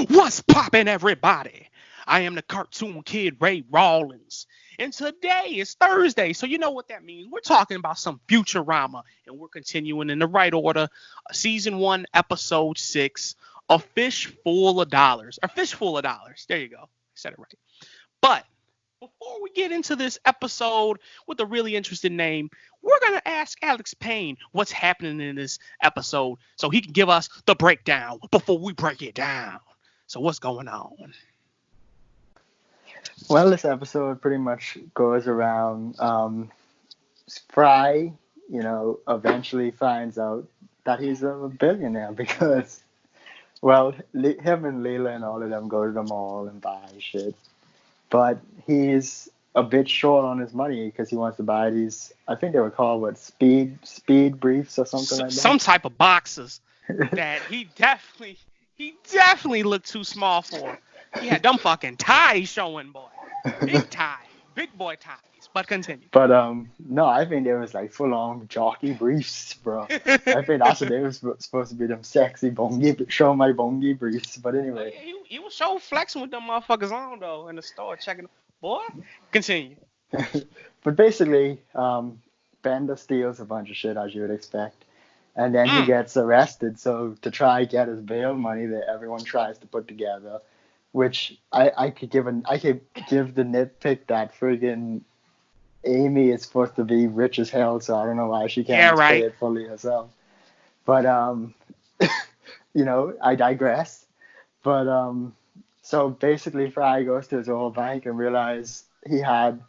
What's poppin', everybody? I am the cartoon kid Ray Rawlins. And today is Thursday, so you know what that means. We're talking about some Futurama, and we're continuing in the right order. Season 1, Episode 6, A Fish Full of Dollars. A Fish Full of Dollars. There you go. I said it right. But before we get into this episode with a really interesting name, we're going to ask Alex Payne what's happening in this episode so he can give us the breakdown before we break it down. So what's going on? Well, this episode pretty much goes around Fry, eventually finds out that he's a billionaire because, well, him and Leela and all of them go to the mall and buy shit. But he's a bit short on his money because he wants to buy these, I think they were called, speed briefs or something like that? Some type of boxes that he definitely looked too small for. He had them fucking ties showing, boy. Big boy ties. But continue. But no, I think there was like full on jockey briefs, bro. I think that's what they were supposed to be, them sexy bongi, show my bongi briefs. But anyway, he was so flexing with them motherfuckers on though in the store checking. Boy, continue. But basically, Bender steals a bunch of shit as you would expect. And then he gets arrested. So to try get his bail money that everyone tries to put together, which I could give the nitpick that friggin' Amy is supposed to be rich as hell, so I don't know why she can't pay it fully herself. But I digress. But so basically, Fry goes to his old bank and realizes he had,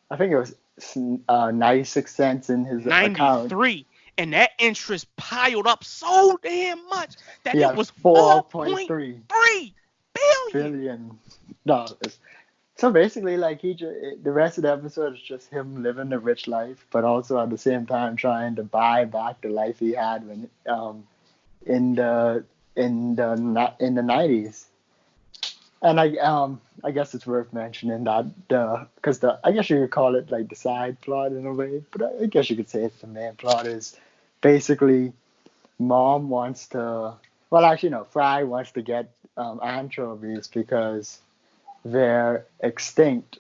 I think it was 96 cents in his account. 93. And that interest piled up so damn much that it was $4.3 billion dollars. So basically, like the rest of the episode is just him living a rich life, but also at the same time trying to buy back the life he had when in the 90s. And I guess it's worth mentioning that because I guess you could call it like the side plot in a way, but I guess you could say it's the main plot is basically Mom wants to, well actually no, Fry wants to get anchovies because they're extinct,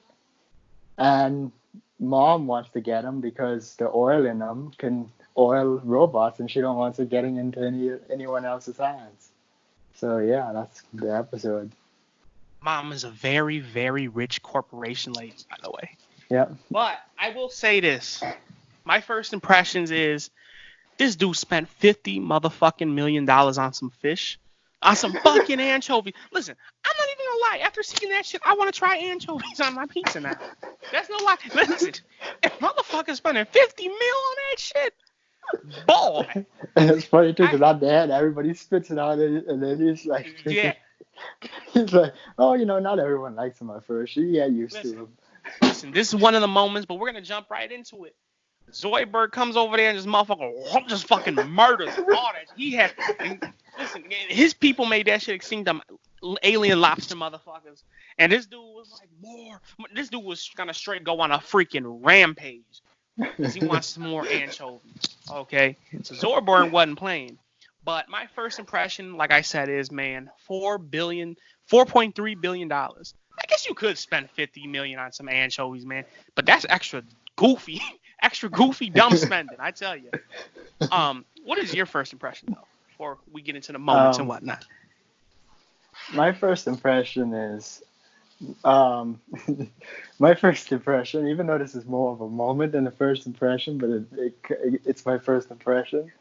and Mom wants to get them because the oil in them can oil robots, and she don't want it getting into anyone else's hands. So yeah, that's the episode. Mom is a very, very rich corporation lady, by the way. Yeah. But I will say this. My first impressions is this dude spent $50 motherfucking million on some fish. On some fucking anchovies. Listen, I'm not even gonna lie. After seeing that shit, I want to try anchovies on my pizza now. That's no lie. Listen, if motherfuckers spending $50 million on that shit, boy. And it's funny too, because at the end, everybody spits it out, and then he's like, yeah. He's like, oh, not everyone likes him at first. You get used to him. Listen, this is one of the moments, but we're gonna jump right into it. Zoidberg comes over there and this motherfucker just fucking murders all that. He had, listen, his people made that shit extinct, them alien lobster motherfuckers. And this dude was like, this dude was gonna straight go on a freaking rampage. Because he wants some more anchovies. Okay? So Zoidberg wasn't playing. But my first impression, like I said, is, man, $4.3 billion. I guess you could spend $50 million on some anchovies, man. But that's extra goofy, dumb spending, I tell you. What is your first impression, though, before we get into the moments and whatnot? My first impression is, even though this is more of a moment than a first impression, but it's my first impression.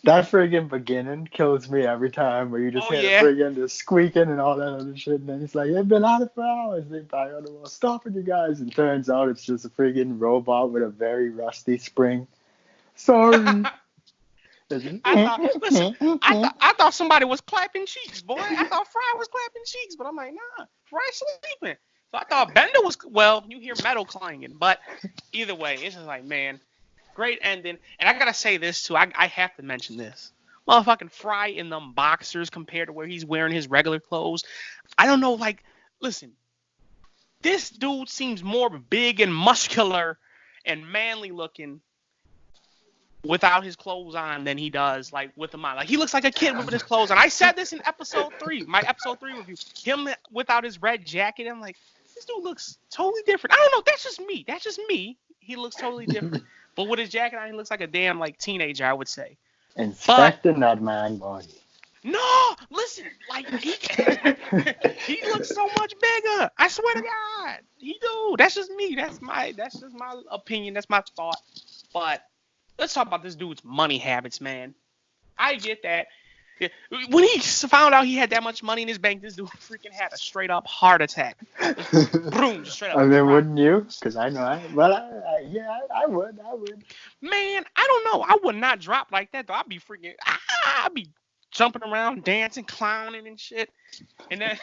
That friggin' beginning kills me every time, where you just hear the friggin' the squeaking and all that other shit, and then it's like, they've been at it for hours, they probably on the wall, stop it, you guys, and turns out it's just a friggin' robot with a very rusty spring. Sorry. I thought somebody was clapping cheeks, boy. I thought Fry was clapping cheeks, but I'm like, nah, Fry's sleeping. So I thought Bender was, well, you hear metal clanging, but either way, it's just like, man, great ending. And I gotta say this too. I have to mention this. Motherfucking Fry in them boxers compared to where he's wearing his regular clothes. I don't know, like, listen. This dude seems more big and muscular and manly looking without his clothes on than he does like with them on. Like he looks like a kid with his clothes on. I said this in episode 3, my episode 3 review. Him without his red jacket, I'm like, this dude looks totally different. I don't know. That's just me. That's just me. He looks totally different. But with his jacket on, he looks like a damn like teenager, I would say. Inspecting that man body. No, listen, like he looks so much bigger. I swear to God, he do. That's just me. That's just my opinion. That's my thought. But let's talk about this dude's money habits, man. I get that. When he found out he had that much money in his bank, this dude freaking had a straight up heart attack. Boom, just straight up. I mean, wouldn't you? Because I know I would. Man, I don't know. I would not drop like that though. I'd be freaking. I'd be jumping around, dancing, clowning and shit. And then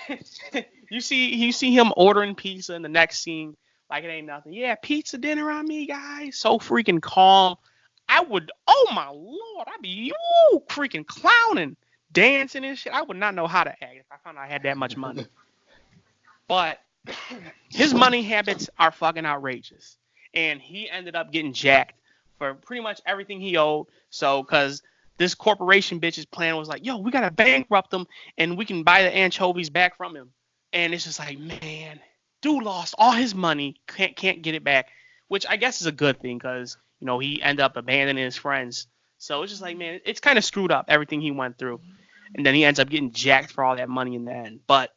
you see him ordering pizza in the next scene like it ain't nothing. Yeah, pizza dinner on me, guys. So freaking calm. I would, oh my Lord, I'd be freaking clowning, dancing and shit. I would not know how to act if I found out I had that much money. But his money habits are fucking outrageous. And he ended up getting jacked for pretty much everything he owed. So, because this corporation bitch's plan was like, yo, we got to bankrupt him and we can buy the anchovies back from him. And it's just like, man, dude lost all his money, can't get it back, which I guess is a good thing because, you know, he ended up abandoning his friends. So it's just like, man, it's kind of screwed up, everything he went through. And then he ends up getting jacked for all that money in the end. But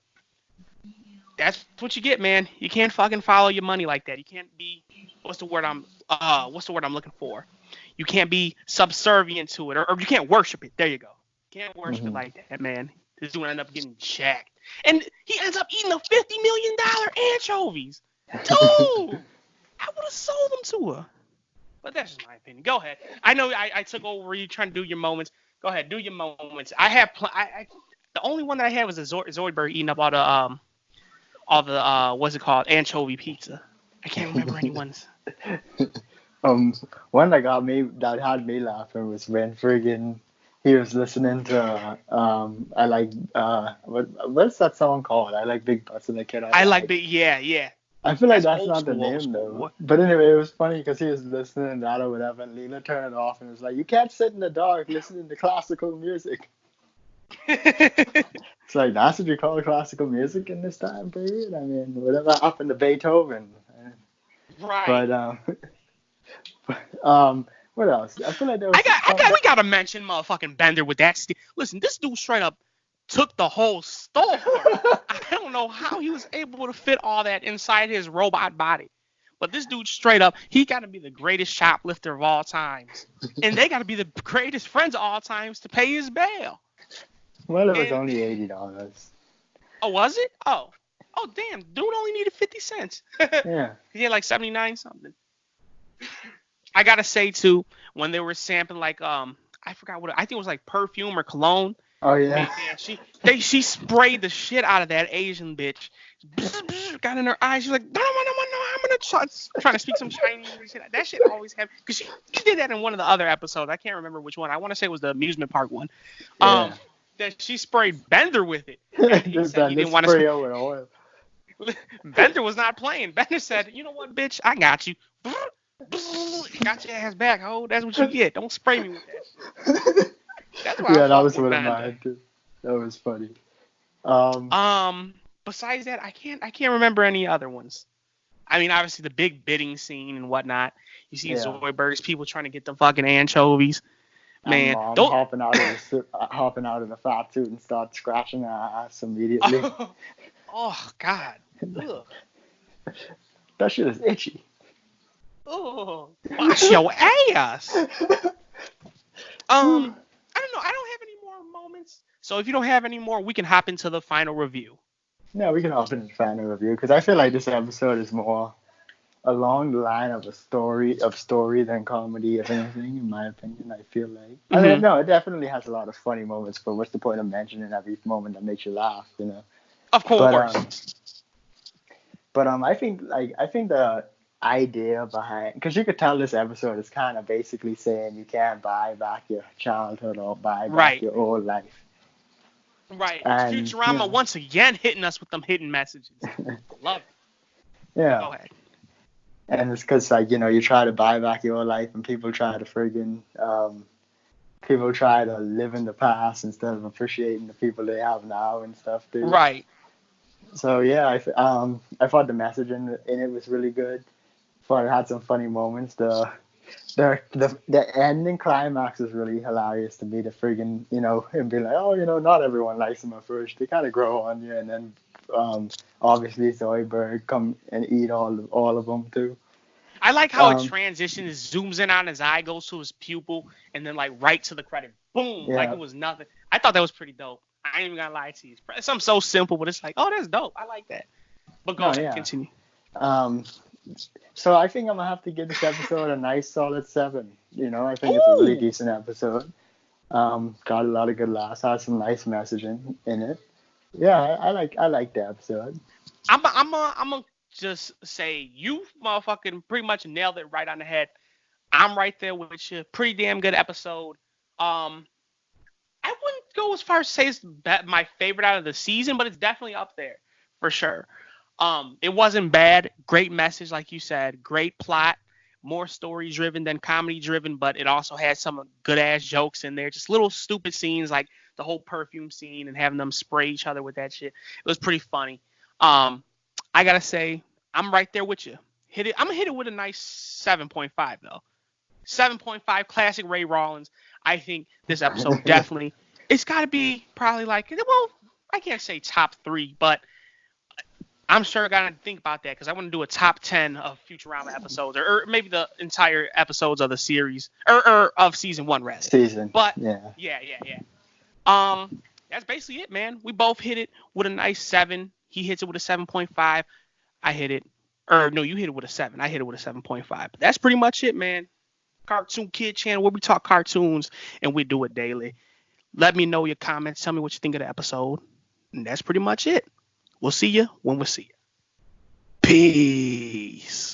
that's what you get, man. You can't fucking follow your money like that. You can't be, what's the word I'm looking for? You can't be subservient to it, or you can't worship it. There you go. You can't worship it like that, man. This dude ended up getting jacked. And he ends up eating the $50 million anchovies. Dude! I would have sold them to her. But that's just my opinion. Go ahead. I know I took over. You trying to do your moments. Go ahead, do your moments. I have the only one that I had was a Zoidberg eating up all the what's it called, anchovy pizza. I can't remember anyone's. One that had me laughing was when friggin' he was listening to what's that song called? I like Big Butts and the Kid. I like Big, yeah. I feel like that's not the name though. But anyway, it was funny because he was listening to that or whatever, and Leela turned it off and was like, "You can't sit in the dark listening to classical music." It's like, that's what you call classical music in this time period? I mean, whatever happened to Beethoven? Right. But what else? I feel like there was we gotta mention motherfucking Bender with that. Listen, this dude straight up took the whole store. I don't know how he was able to fit all that inside his robot body. But this dude straight up, he got to be the greatest shoplifter of all times. And they got to be the greatest friends of all times to pay his bail. Well, it was only $80. Oh, was it? Oh, damn. Dude only needed 50 cents. Yeah. He had like 79 something. I got to say, too, when they were sampling like, I forgot I think it was like perfume or cologne. Oh, yeah. She sprayed the shit out of that Asian bitch. Got in her eyes. She's like, no, I'm going to try to speak some Chinese and shit. That shit always happened. Because she did that in one of the other episodes. I can't remember which one. I want to say it was the amusement park one. Yeah. That she sprayed Bender with it. He said he didn't want to spray with oil. Bender was not playing. Bender said, you know what, bitch? I got you. Got your ass back, ho. That's what you get. Don't spray me with that. That's why that was one of mine too. That was funny. Besides that, I can't remember any other ones. I mean, obviously the big bidding scene and whatnot. You see Zoidberg's people trying to get the fucking anchovies. Man, hopping out of the fat suit and start scratching her ass immediately. Oh God. Ugh. That shit is itchy. Oh, wash your ass. I don't know. I don't have any more moments. So if you don't have any more, we can hop into the final review. No, we can hop into the final review because I feel like this episode is more along the line of a story than comedy, if anything, in my opinion. I feel like. Mm-hmm. I mean, no, it definitely has a lot of funny moments, but what's the point of mentioning every moment that makes you laugh, you know? Of course. But I think the idea behind, because you could tell this episode is kind of basically saying you can't buy back your childhood or buy back your old life. Right. And, Futurama once again hitting us with them hidden messages. Love it. Yeah. Go ahead. And it's because, like, you try to buy back your life, and people try to people try to live in the past instead of appreciating the people they have now and stuff, too. Right. So yeah, I thought the message in it was really good. Thought it had some funny moments. The ending climax is really hilarious to me. The friggin', and be like, oh, not everyone likes him at first. They kind of grow on you, and then obviously Zoidberg come and eat all of them too. I like how it Um, transitions, zooms in on his eye, goes to his pupil, and then like right to the credit. Boom, like yeah, it was nothing. I thought that was pretty dope. I ain't even gonna lie to you. It's something so simple, but it's like, oh, that's dope. I like that. But go no, ahead, yeah. continue. Um, so I think I'm gonna have to give this episode a nice solid 7. I think it's a really Ooh, decent episode. Got a lot of good laughs. Had some nice messaging in it. Yeah, I like the episode. I'm gonna just say you motherfucking pretty much nailed it right on the head. I'm right there with you. Pretty damn good episode. Um, I wouldn't go as far as say it's my favorite out of the season, but it's definitely up there for sure. It wasn't bad. Great message, like you said. Great plot. More story driven than comedy driven, but it also had some good ass jokes in there. Just little stupid scenes like the whole perfume scene and having them spray each other with that shit. It was pretty funny. Um, I gotta say, I'm right there with you. Hit it. I'm gonna hit it with a nice 7.5 though. 7.5 classic Ray Rawlins. I think this episode definitely it's got to be probably like, well, I can't say top 3, but I'm sure I got to think about that because I want to do a top 10 of Futurama episodes or maybe the entire episodes of the series or of season 1 rather. Season. But Yeah. yeah. That's basically it, man. We both hit it with a nice 7. He hits it with a 7.5. I hit it, or no, you hit it with a 7. I hit it with a 7.5. But that's pretty much it, man. Cartoon Kid channel where we talk cartoons and we do it daily. Let me know your comments. Tell me what you think of the episode. And that's pretty much it. We'll see you when we see you. Peace.